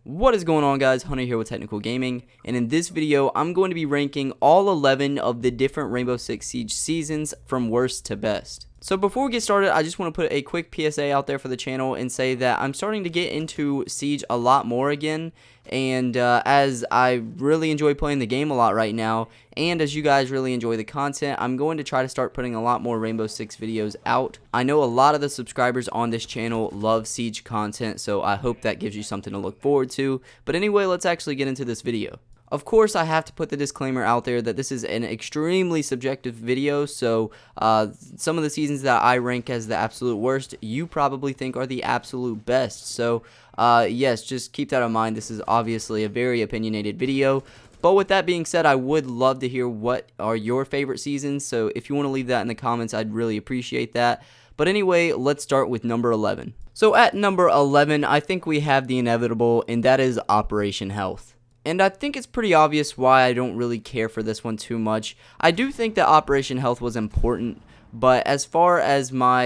What is going on, guys? Hunter here with Technical Gaming, and in this video I'm going to be ranking all 11 of the different Rainbow Six Siege seasons from worst to best. So before we get started, I just want to put a quick PSA out there for the channel and say that I'm starting to get into Siege a lot more again, and as I really enjoy playing the game a lot right now, and as you guys really enjoy the content, I'm going to try to start putting a lot more Rainbow Six videos out. I know a lot of the subscribers on this channel love Siege content, so I hope that gives you something to look forward to. But anyway, let's actually get into this video. Of course, I have to put the disclaimer out there that this is an extremely subjective video, so some of the seasons that I rank as the absolute worst, you probably think are the absolute best. So, yes, just keep that in mind. This is obviously a very opinionated video. But with that being said, I would love to hear what are your favorite seasons, so if you want to leave that in the comments, I'd really appreciate that. But anyway, let's start with number 11. So at number 11, I think we have the inevitable, and that is Operation Health. And I think it's pretty obvious why I don't really care for this one too much. I do think that Operation Health was important, but as far as my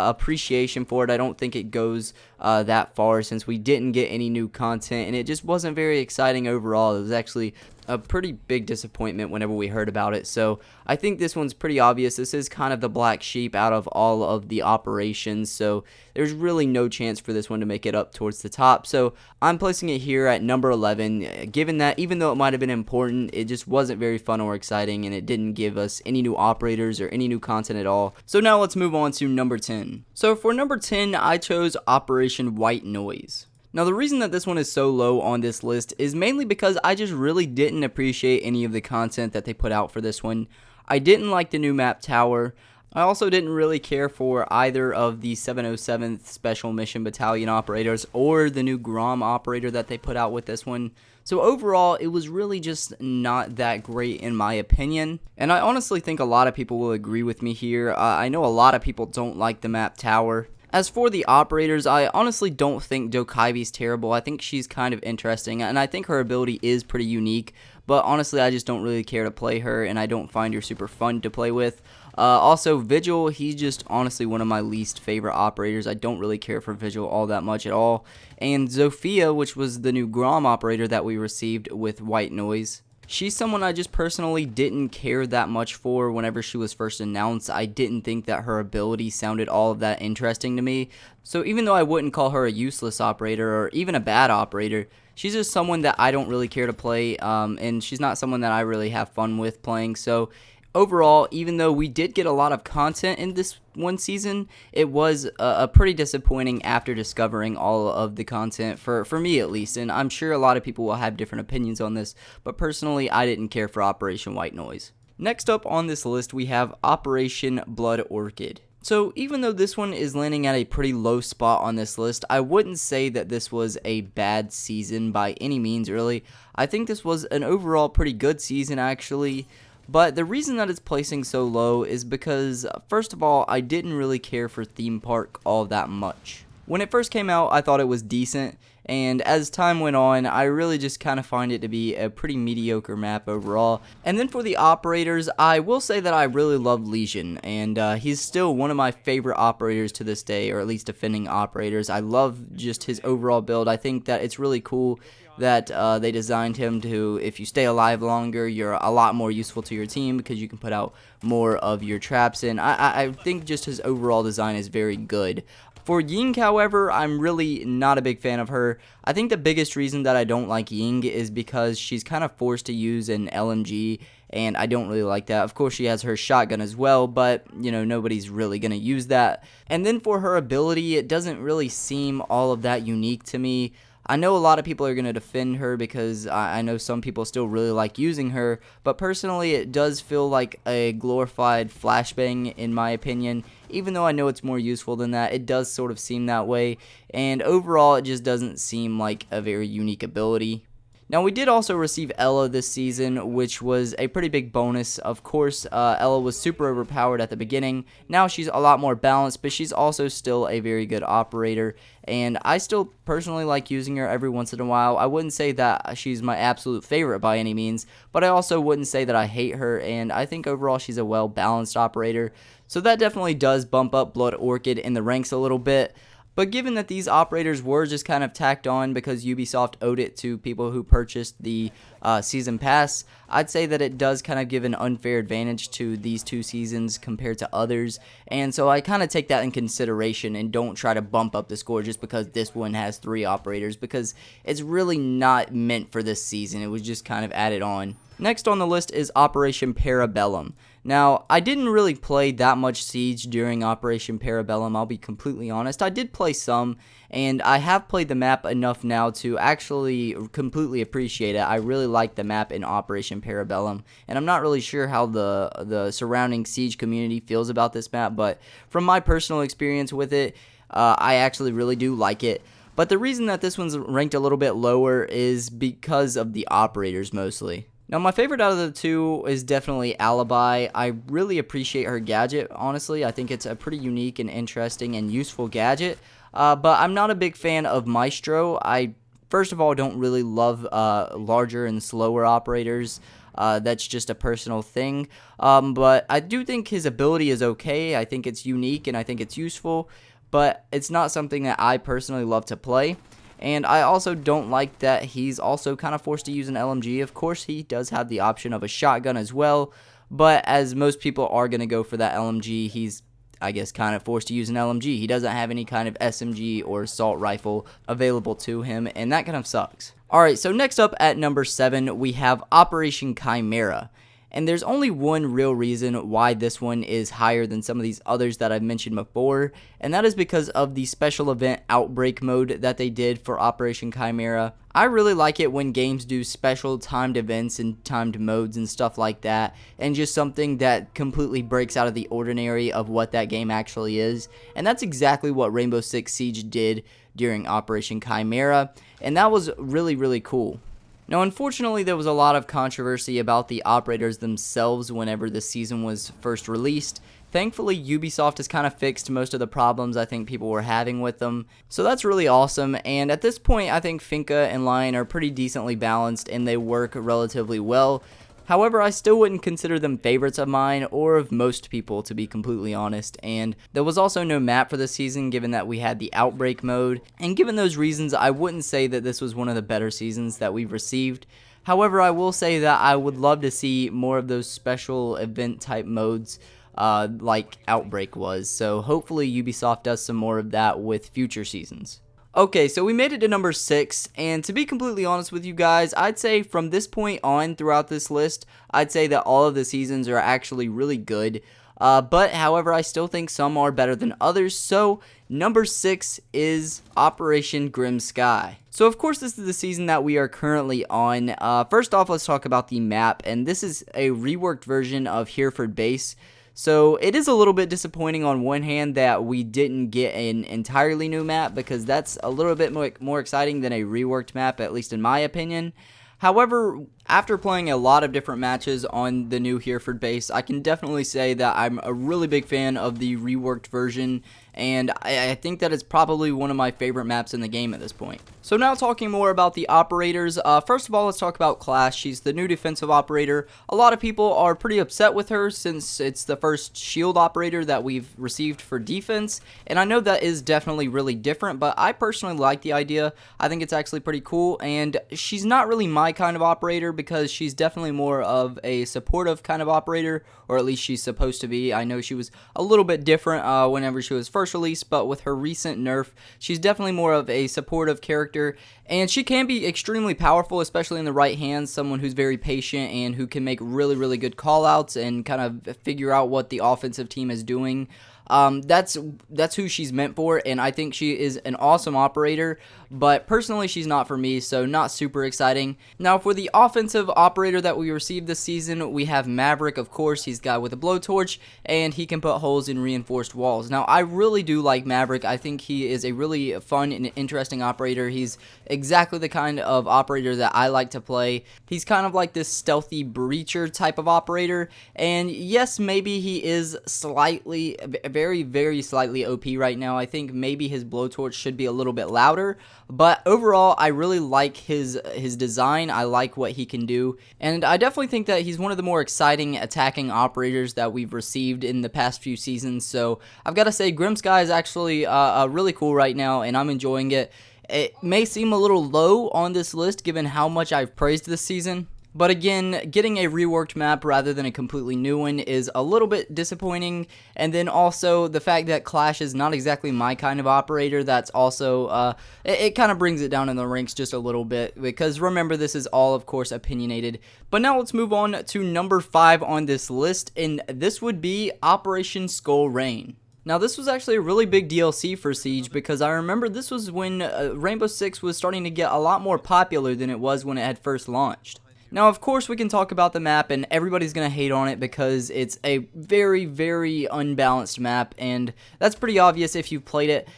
appreciation for it, I don't think it goes that far, since we didn't get any new content, and it just wasn't very exciting overall. It was actually a pretty big disappointment whenever we heard about it. So I think this one's pretty obvious. This is kind of the black sheep out of all of the operations, so there's really no chance for this one to make it up towards the top. So I'm placing it here at number 11, given that even though it might have been important, it just wasn't very fun or exciting, and it didn't give us any new operators or any new content at all. So now let's move on to number 10. So for number 10, I chose Operation White Noise. Now, the reason that this one is so low on this list is mainly because I just really didn't appreciate any of the content that they put out for this one. I didn't like the new map tower. I also didn't really care for either of the 707th Special Mission Battalion operators or the new Grom operator that they put out with this one. So overall, it was really just not that great in my opinion. And I honestly think a lot of people will agree with me here. I know a lot of people don't like the map tower. As for the operators, I honestly don't think Dokaibe's terrible. I think she's kind of interesting, and I think her ability is pretty unique, but honestly, I just don't really care to play her, and I don't find her super fun to play with. Also, Vigil, he's just honestly one of my least favorite operators. I don't really care for Vigil all that much at all. And Zofia, which was the new Grom operator that we received with White Noise, she's someone I just personally didn't care that much for whenever she was first announced. I didn't think that her ability sounded all of that interesting to me. So even though I wouldn't call her a useless operator or even a bad operator, she's just someone that I don't really care to play, and she's not someone that I really have fun with playing. So overall, even though we did get a lot of content in this one season, it was a pretty disappointing after discovering all of the content, for me at least, and I'm sure a lot of people will have different opinions on this, but personally, I didn't care for Operation White Noise. Next up on this list, we have Operation Blood Orchid. So even though this one is landing at a pretty low spot on this list, I wouldn't say that this was a bad season by any means, really. I think this was an overall pretty good season, actually. But the reason that it's placing so low is because, first of all, I didn't really care for Theme Park all that much. When it first came out, I thought it was decent, and as time went on, I really just kind of find it to be a pretty mediocre map overall. And then for the operators, I will say that I really love Lesion, and he's still one of my favorite operators to this day, or at least defending operators. I love just his overall build. I think that it's really cool that they designed him to, if you stay alive longer, you're a lot more useful to your team because you can put out more of your traps, and I think just his overall design is very good. For Ying, however, I'm really not a big fan of her. I think the biggest reason that I don't like Ying is because she's kind of forced to use an LMG, and I don't really like that. Of course, she has her shotgun as well, but, you know, nobody's really going to use that. And then for her ability, it doesn't really seem all of that unique to me. I know a lot of people are going to defend her because I know some people still really like using her, but personally it does feel like a glorified flashbang in my opinion. Even though I know it's more useful than that, it does sort of seem that way, and overall it just doesn't seem like a very unique ability. Now, we did also receive Ela this season, which was a pretty big bonus. Of course, Ela was super overpowered at the beginning. Now she's a lot more balanced, but she's also still a very good operator, and I still personally like using her every once in a while. I wouldn't say that she's my absolute favorite by any means, but I also wouldn't say that I hate her, and I think overall she's a well-balanced operator. So that definitely does bump up Blood Orchid in the ranks a little bit. But given that these operators were just kind of tacked on because Ubisoft owed it to people who purchased the season pass, I'd say that it does kind of give an unfair advantage to these 2 seasons compared to others, and so I kind of take that in consideration and don't try to bump up the score just because this one has 3 operators, because it's really not meant for this season. It was just kind of added on. Next on the list is Operation Parabellum. Now, I didn't really play that much Siege during Operation Parabellum, I'll be completely honest. I did play some, and I have played the map enough now to actually completely appreciate it. I really like the map in Operation Parabellum, and I'm not really sure how the surrounding Siege community feels about this map, but from my personal experience with it, I actually really do like it. But the reason that this one's ranked a little bit lower is because of the operators mostly. Now, my favorite out of the 2 is definitely Alibi. I really appreciate her gadget, honestly. I think it's a pretty unique and interesting and useful gadget. But I'm not a big fan of Maestro. I, first of all, don't really love larger and slower operators. That's just a personal thing. But I do think his ability is okay. I think it's unique and I think it's useful. But it's not something that I personally love to play. And I also don't like that he's also kind of forced to use an LMG. Of course, he does have the option of a shotgun as well, but as most people are going to go for that LMG, he's, I guess, kind of forced to use an LMG. He doesn't have any kind of SMG or assault rifle available to him, and that kind of sucks. Alright, so next up at number 7, we have Operation Chimera. And there's only one real reason why this one is higher than some of these others that I've mentioned before, and that is because of the special event Outbreak mode that they did for Operation Chimera. I really like it when games do special timed events and timed modes and stuff like that, and just something that completely breaks out of the ordinary of what that game actually is, and that's exactly what Rainbow Six Siege did during Operation Chimera, and that was really, really cool. Now, unfortunately, there was a lot of controversy about the operators themselves whenever this season was first released. Thankfully, Ubisoft has kind of fixed most of the problems I think people were having with them, so that's really awesome, and at this point, I think Finka and Lion are pretty decently balanced and they work relatively well. However, I still wouldn't consider them favorites of mine or of most people, to be completely honest, and there was also no map for this season given that we had the Outbreak mode, and given those reasons, I wouldn't say that this was one of the better seasons that we've received. However, I will say that I would love to see more of those special event type modes like Outbreak was, so hopefully Ubisoft does some more of that with future seasons. Okay, so we made it to number 6, and to be completely honest with you guys, I'd say from this point on throughout this list, I'd say that all of the seasons are actually really good, but however, I still think some are better than others, so number 6 is Operation Grim Sky. So of course this is the season that we are currently on. First off, let's talk about the map, and this is a reworked version of Hereford Base. So it is a little bit disappointing on one hand that we didn't get an entirely new map, because that's a little bit more exciting than a reworked map, at least in my opinion. However, after playing a lot of different matches on the new Hereford Base, I can definitely say that I'm a really big fan of the reworked version, and I think that it's probably one of my favorite maps in the game at this point. So now talking more about the operators, first of all, let's talk about Clash. She's the new defensive operator. A lot of people are pretty upset with her since it's the first shield operator that we've received for defense, and I know that is definitely really different, but I personally like the idea. I think it's actually pretty cool, and she's not really my kind of operator because she's definitely more of a supportive kind of operator, or at least she's supposed to be. I know she was a little bit different whenever she was first released, but with her recent nerf, she's definitely more of a supportive character, and she can be extremely powerful, especially in the right hands, someone who's very patient and who can make really, really good call-outs and kind of figure out what the offensive team is doing. That's who she's meant for, and I think she is an awesome operator, but personally she's not for me, so not super exciting. Now for the offensive operator that we received this season, we have Maverick. Of course, he's got with a blowtorch, and he can put holes in reinforced walls. Now I really do like Maverick. I think he is a really fun and interesting operator. He's exactly the kind of operator that I like to play. He's kind of like this stealthy breacher type of operator, and yes, maybe he is slightly, very very, very slightly OP right now. I think maybe his blowtorch should be a little bit louder, but overall, I really like his design. I like what he can do, and I definitely think that he's one of the more exciting attacking operators that we've received in the past few seasons. So I've got to say, Grimsky is actually really cool right now, and I'm enjoying it. It may seem a little low on this list given how much I've praised this season, but again, getting a reworked map rather than a completely new one is a little bit disappointing. And then also the fact that Clash is not exactly my kind of operator, that's also, it kind of brings it down in the ranks just a little bit. Because remember, this is all, of course, opinionated. But now let's move on to number 5 on this list, and this would be Operation Skull Rain. Now, this was actually a really big DLC for Siege because I remember this was when Rainbow Six was starting to get a lot more popular than it was when it had first launched. Now, of course, we can talk about the map, and everybody's going to hate on it because it's a very, very unbalanced map, and that's pretty obvious if you've played it.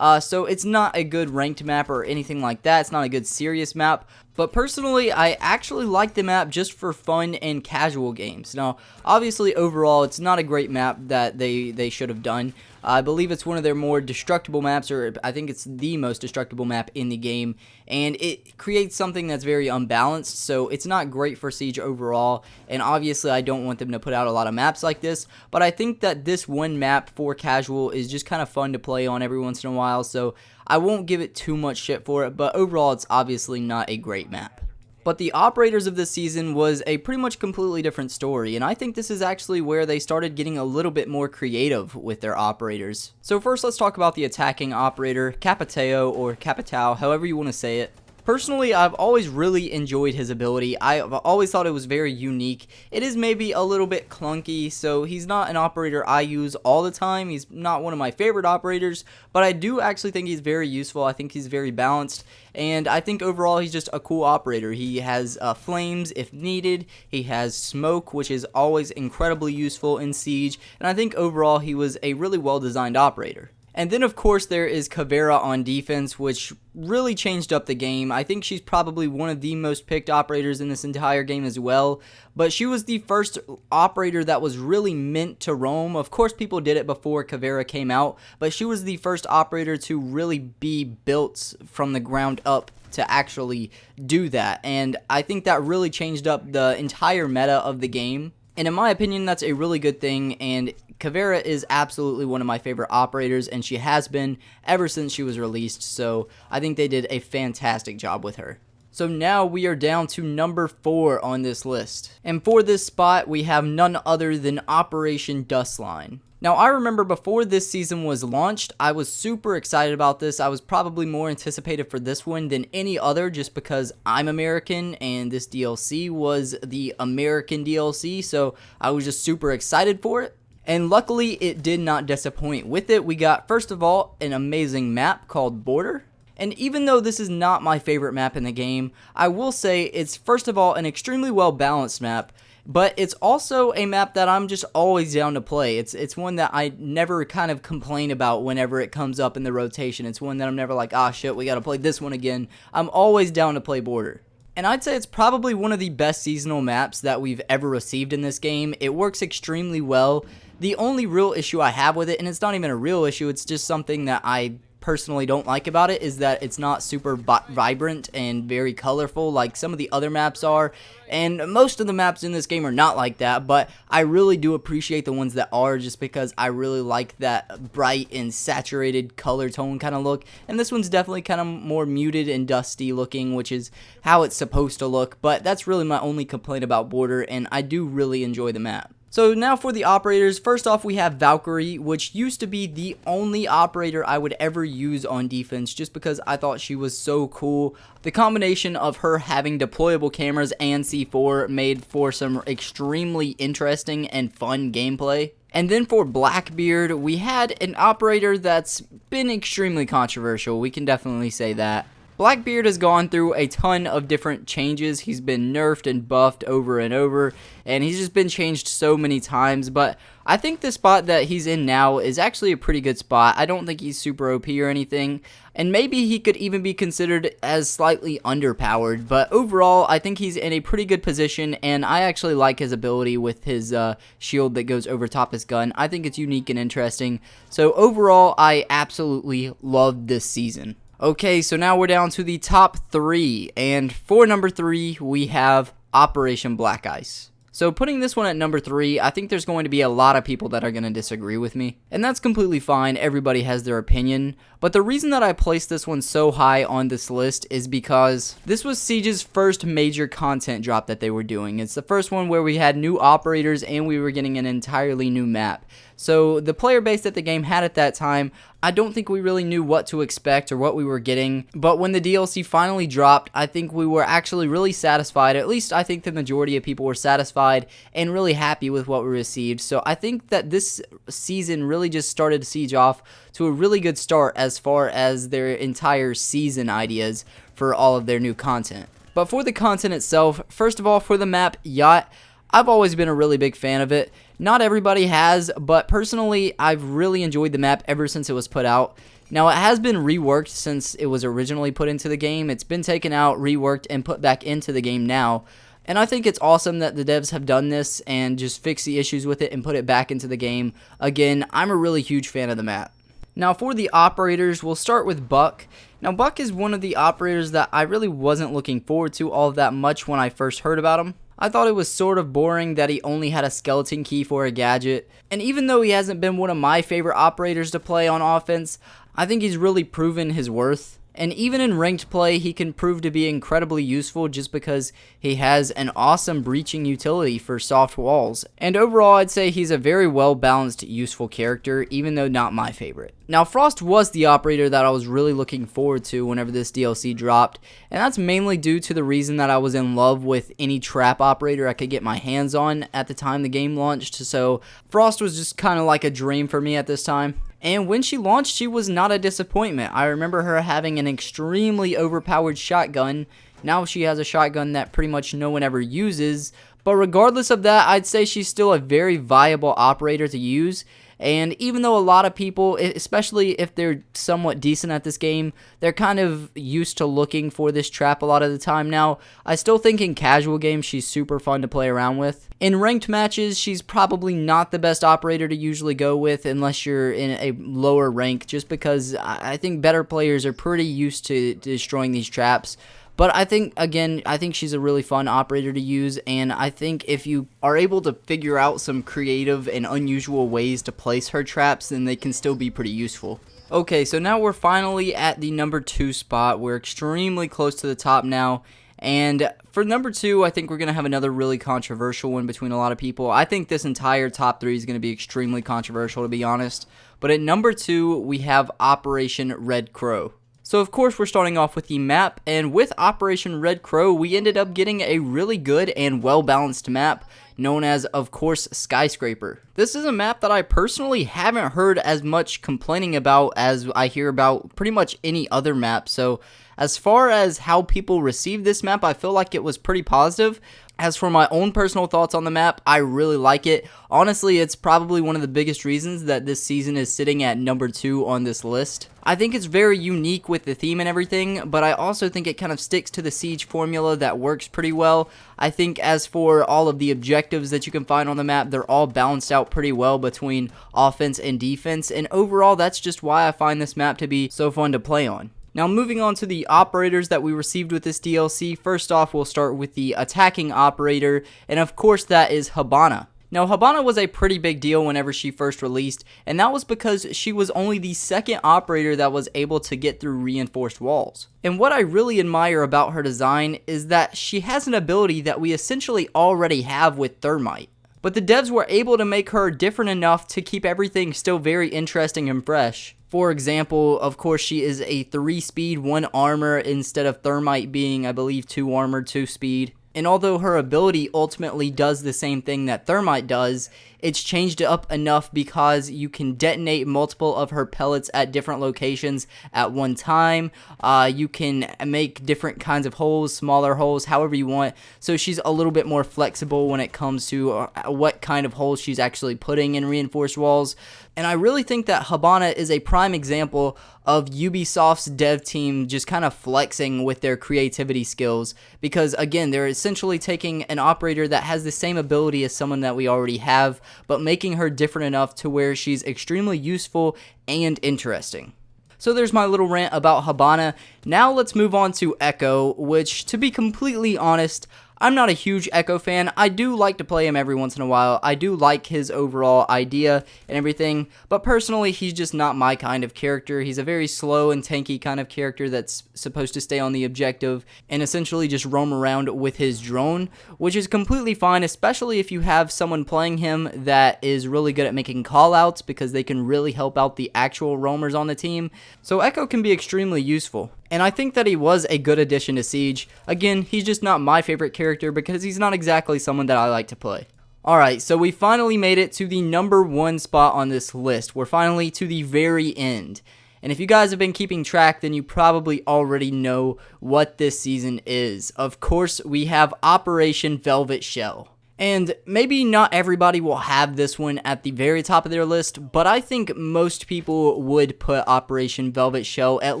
So it's not a good ranked map or anything like that. It's not a good serious map. But personally, I actually like the map just for fun and casual games. Now, obviously, overall, it's not a great map that they should have done. I believe it's one of their more destructible maps, or I think it's the most destructible map in the game, and it creates something that's very unbalanced, so it's not great for Siege overall, and obviously I don't want them to put out a lot of maps like this, but I think that this one map for casual is just kind of fun to play on every once in a while, so I won't give it too much shit for it, but overall it's obviously not a great map. But the operators of this season was a pretty much completely different story, and I think this is actually where they started getting a little bit more creative with their operators. So first, let's talk about the attacking operator, Capitao, or Capitao, however you want to say it. Personally, I've always really enjoyed his ability. I've always thought it was very unique. It is maybe a little bit clunky, so he's not an operator I use all the time. He's not one of my favorite operators, but I do actually think he's very useful. I think he's very balanced, and I think overall he's just a cool operator. He has flames if needed. He has smoke, which is always incredibly useful in Siege, and I think overall he was a really well-designed operator. And then, of course, there is Caveira on defense, which really changed up the game. I think she's probably one of the most picked operators in this entire game as well. But she was the first operator that was really meant to roam. Of course, people did it before Caveira came out, but she was the first operator to really be built from the ground up to actually do that. And I think that really changed up the entire meta of the game. And in my opinion, that's a really good thing, and Caveira is absolutely one of my favorite operators, and she has been ever since she was released, so I think they did a fantastic job with her. So now we are down to number 4 on this list. And for this spot, we have none other than Operation Dustline. Now, I remember before this season was launched, I was super excited about this. I was probably more anticipated for this one than any other just because I'm American and this DLC was the American DLC, so I was just super excited for it. And luckily, it did not disappoint. With it, we got, first of all, an amazing map called Border. And even though this is not my favorite map in the game, I will say it's, first of all, an extremely well-balanced map, but it's also a map that I'm just always down to play. It's one that I never kind of complain about whenever it comes up in the rotation. It's one that I'm never like, ah shit, we gotta play this one again. I'm always down to play Border. And I'd say it's probably one of the best seasonal maps that we've ever received in this game. It works extremely well. The only real issue I have with it, and it's not even a real issue, it's just something that I personally don't like about it, is that it's not super vibrant and very colorful like some of the other maps are, and most of the maps in this game are not like that, but I really do appreciate the ones that are, just because I really like that bright and saturated color tone kind of look, and this one's definitely kind of more muted and dusty looking, which is how it's supposed to look, but that's really my only complaint about Border, and I do really enjoy the map. So now for the operators, first off we have Valkyrie, which used to be the only operator I would ever use on defense just because I thought she was so cool. The combination of her having deployable cameras and C4 made for some extremely interesting and fun gameplay. And then for Blackbeard, we had an operator that's been extremely controversial, we can definitely say that. Blackbeard has gone through a ton of different changes. He's been nerfed and buffed over and over, and he's just been changed so many times, but I think the spot that he's in now is actually a pretty good spot. I don't think he's super OP or anything, and maybe he could even be considered as slightly underpowered, but overall, I think he's in a pretty good position, and I actually like his ability with his shield that goes over top his gun. I think it's unique and interesting, so overall, I absolutely love this season. Okay, so now we're down to the top 3, and for number 3, we have Operation Black Ice. So putting this one at number 3, I think there's going to be a lot of people that are going to disagree with me, and that's completely fine. Everybody has their opinion, but the reason that I placed this one so high on this list is because this was Siege's first major content drop that they were doing. It's the first one where we had new operators and we were getting an entirely new map. So the player base that the game had at that time, I don't think we really knew what to expect or what we were getting, but when the DLC finally dropped, I think we were actually really satisfied. At least I think the majority of people were satisfied and really happy with what we received. So I think that this season really just started Siege off to a really good start as far as their entire season ideas for all of their new content. But for the content itself, first of all, for the map Yacht, I've always been a really big fan of it. Not everybody has, but personally, I've really enjoyed the map ever since it was put out. Now, it has been reworked since it was originally put into the game. It's been taken out, reworked, and put back into the game now. And I think it's awesome that the devs have done this and just fixed the issues with it and put it back into the game. Again, I'm a really huge fan of the map. Now, for the operators, we'll start with Buck. Now, Buck is one of the operators that I really wasn't looking forward to all that much when I first heard about him. I thought it was sort of boring that he only had a skeleton key for a gadget, and even though he hasn't been one of my favorite operators to play on offense, I think he's really proven his worth. And even in ranked play, he can prove to be incredibly useful just because he has an awesome breaching utility for soft walls. And overall, I'd say he's a very well-balanced, useful character, even though not my favorite. Now, Frost was the operator that I was really looking forward to whenever this DLC dropped, and that's mainly due to the reason that I was in love with any trap operator I could get my hands on at the time the game launched, so Frost was just kind of like a dream for me at this time. And when she launched, she was not a disappointment. I remember her having an extremely overpowered shotgun. Now she has a shotgun that pretty much no one ever uses. But regardless of that, I'd say she's still a very viable operator to use. And even though a lot of people, especially if they're somewhat decent at this game, they're kind of used to looking for this trap a lot of the time now, I still think in casual games she's super fun to play around with. In ranked matches, she's probably not the best operator to usually go with unless you're in a lower rank, just because I think better players are pretty used to destroying these traps. But I think, again, I think she's a really fun operator to use, and I think if you are able to figure out some creative and unusual ways to place her traps, then they can still be pretty useful. Okay, so now we're finally at the number 2 spot. We're extremely close to the top now, and for number 2, I think we're going to have another really controversial one between a lot of people. I think this entire top 3 is going to be extremely controversial, to be honest. But at number 2, we have Operation Red Crow. So of course we're starting off with the map, and with Operation Red Crow we ended up getting a really good and well-balanced map known as, of course, Skyscraper. This is a map that I personally haven't heard as much complaining about as I hear about pretty much any other map, so as far as how people received this map, I feel like it was pretty positive. As for my own personal thoughts on the map, I really like it. Honestly, it's probably one of the biggest reasons that this season is sitting at number 2 on this list. I think it's very unique with the theme and everything, but I also think it kind of sticks to the Siege formula that works pretty well. I think as for all of the objectives that you can find on the map, they're all balanced out pretty well between offense and defense, and overall that's just why I find this map to be so fun to play on. Now moving on to the operators that we received with this DLC, first off we'll start with the attacking operator, and of course that is Hibana. Now Hibana was a pretty big deal whenever she first released, and that was because she was only the second operator that was able to get through reinforced walls. And what I really admire about her design is that she has an ability that we essentially already have with Thermite. But the devs were able to make her different enough to keep everything still very interesting and fresh. For example, of course, she is a 3 speed, 1 armor instead of Thermite being, I believe, 2 armor, 2 speed. And although her ability ultimately does the same thing that Thermite does, it's changed it up enough because you can detonate multiple of her pellets at different locations at one time. You can make different kinds of holes, smaller holes, however you want. So she's a little bit more flexible when it comes to what kind of holes she's actually putting in reinforced walls. And I really think that Hibana is a prime example of Ubisoft's dev team just kind of flexing with their creativity skills, because again, they're essentially taking an operator that has the same ability as someone that we already have, but making her different enough to where she's extremely useful and interesting. So there's my little rant about Hibana. Now let's move on to Echo, which, to be completely honest, I'm not a huge Echo fan. I do like to play him every once in a while. I do like his overall idea and everything, but personally, he's just not my kind of character. He's a very slow and tanky kind of character that's supposed to stay on the objective and essentially just roam around with his drone, which is completely fine, especially if you have someone playing him that is really good at making callouts, because they can really help out the actual roamers on the team. So Echo can be extremely useful. And I think that he was a good addition to Siege. Again, he's just not my favorite character because he's not exactly someone that I like to play. Alright, so we finally made it to the number 1 spot on this list. We're finally to the very end. And if you guys have been keeping track, then you probably already know what this season is. Of course, we have Operation Velvet Shell. And maybe not everybody will have this one at the very top of their list, but I think most people would put Operation Velvet Shell at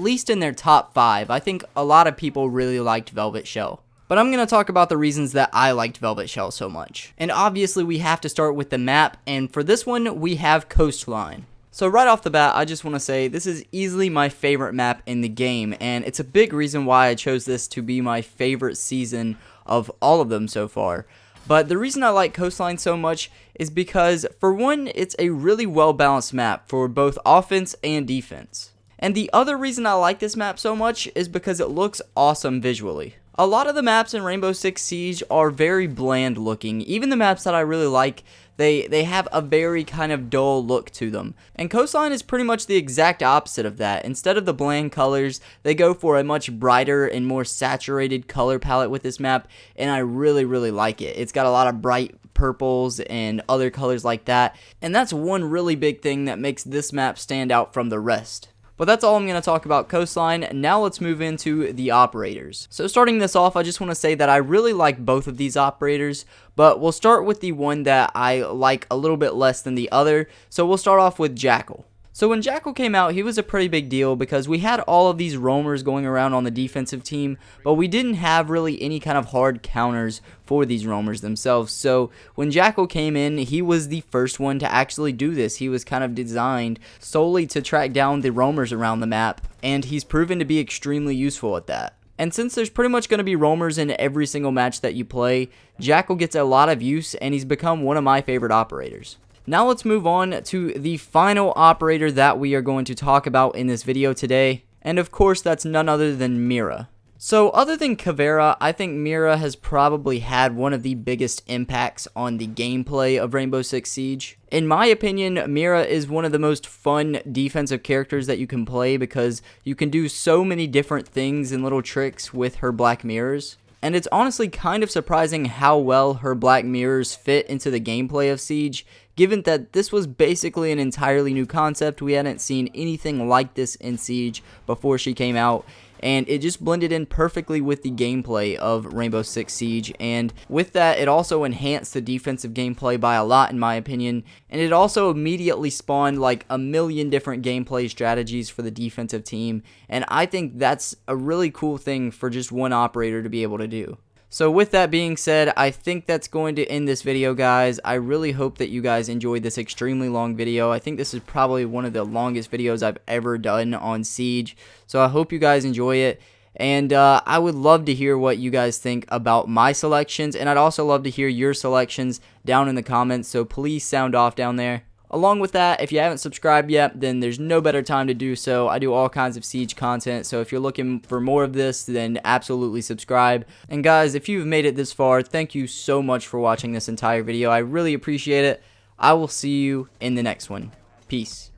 least in their top 5. I think a lot of people really liked Velvet Shell. But I'm going to talk about the reasons that I liked Velvet Shell so much. And obviously we have to start with the map, and for this one we have Coastline. So right off the bat, I just want to say this is easily my favorite map in the game, and it's a big reason why I chose this to be my favorite season of all of them so far. But the reason I like Coastline so much is because, for one, it's a really well-balanced map for both offense and defense. And the other reason I like this map so much is because it looks awesome visually. A lot of the maps in Rainbow Six Siege are very bland looking. Even the maps that I really like, they have a very kind of dull look to them. And Coastline is pretty much the exact opposite of that. Instead of the bland colors, they go for a much brighter and more saturated color palette with this map, and I really, really like it. It's got a lot of bright purples and other colors like that, and that's one really big thing that makes this map stand out from the rest. But that's all I'm going to talk about Coastline. Now let's move into the operators. So starting this off, I just want to say that I really like both of these operators, but we'll start with the one that I like a little bit less than the other. So we'll start off with Jackal. So when Jackal came out, he was a pretty big deal because we had all of these roamers going around on the defensive team, but we didn't have really any kind of hard counters for these roamers themselves. So when Jackal came in, he was the first one to actually do this. He was kind of designed solely to track down the roamers around the map, and he's proven to be extremely useful at that. And since there's pretty much going to be roamers in every single match that you play, Jackal gets a lot of use, and he's become one of my favorite operators. Now let's move on to the final operator that we are going to talk about in this video today, and of course that's none other than Mira. So other than Caveira, I think Mira has probably had one of the biggest impacts on the gameplay of Rainbow Six Siege. In my opinion, Mira is one of the most fun defensive characters that you can play because you can do so many different things and little tricks with her black mirrors. And it's honestly kind of surprising how well her black mirrors fit into the gameplay of Siege, given that this was basically an entirely new concept. We hadn't seen anything like this in Siege before she came out, and it just blended in perfectly with the gameplay of Rainbow Six Siege, and with that, it also enhanced the defensive gameplay by a lot in my opinion, and it also immediately spawned like a million different gameplay strategies for the defensive team, and I think that's a really cool thing for just one operator to be able to do. So with that being said, I think that's going to end this video, guys. I really hope that you guys enjoyed this extremely long video. I think this is probably one of the longest videos I've ever done on Siege. So I hope you guys enjoy it. And I would love to hear what you guys think about my selections. And I'd also love to hear your selections down in the comments. So please sound off down there. Along with that, if you haven't subscribed yet, then there's no better time to do so. I do all kinds of Siege content, so if you're looking for more of this, then absolutely subscribe. And guys, if you've made it this far, thank you so much for watching this entire video. I really appreciate it. I will see you in the next one. Peace.